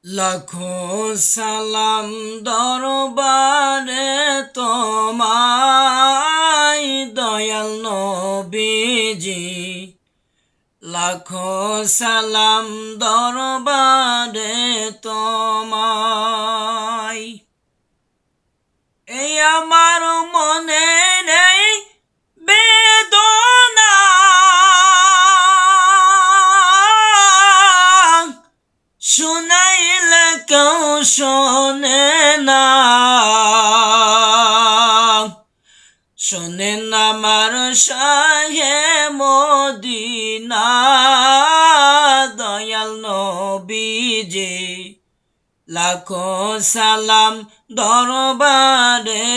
লাখো সালাম দরবারে তোমায় দয়াল নবীজি। লাখো সালাম দরবারে তোমায়। এই আমার মনে নেই বেদনা, শুনাইলে কেউ শোনে না। শোনেন আমার শাহে মদিনা, দয়াল নবীজি। লাখো সালাম দরবারে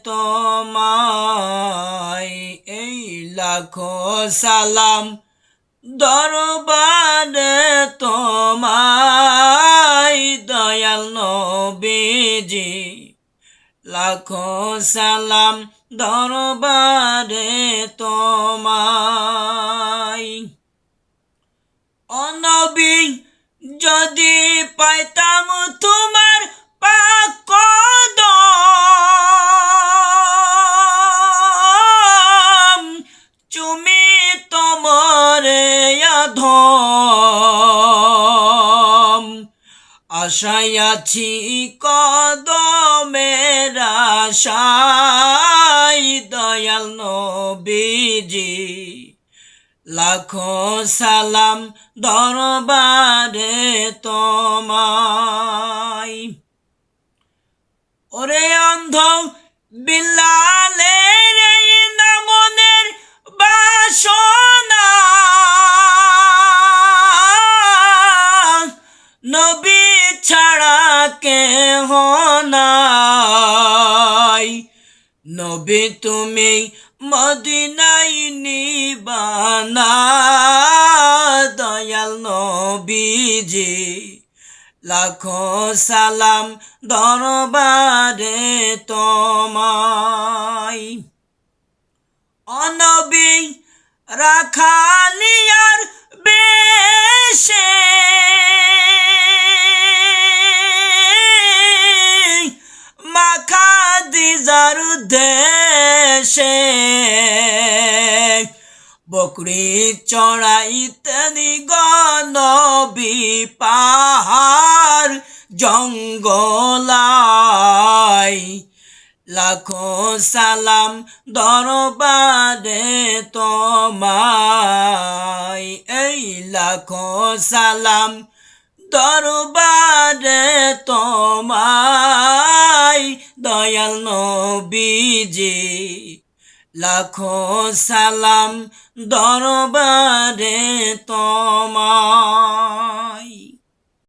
তোমায়। এই লাখো সালাম দরবারে তোমায়, দয়াল নবীজি। লাখো সালাম দরবারে তোমায়। ও নবী, যদি পাইতাম তোমার পাক কদম, চুমিত মোরে অধম। আশায় আছি কদমের আশায়, দয়াল নবীজি। লাখো সালাম দরবারে তোমায়। ওরে অন্ধ বিল্লালের এই নামনের বাসনা, নবী ছাড়া কেহ নাই। নবী তুমি মদিনায় নিবানা, দয়াল নবীজি। লাখো সালাম দরবারে তোমায়। ও নবী, রাখালিয়ার বেশে মা খাদিজার দেশে, বকরি চড়াইতেনি গনবী পাহাড় জঙ্গলায়। লাখো সালাম দরবারে তোমায়। এই লাখো সালাম দরবারে তোমায়, দয়াল নবীজি। লাখো সালাম দরবারে তোমায়।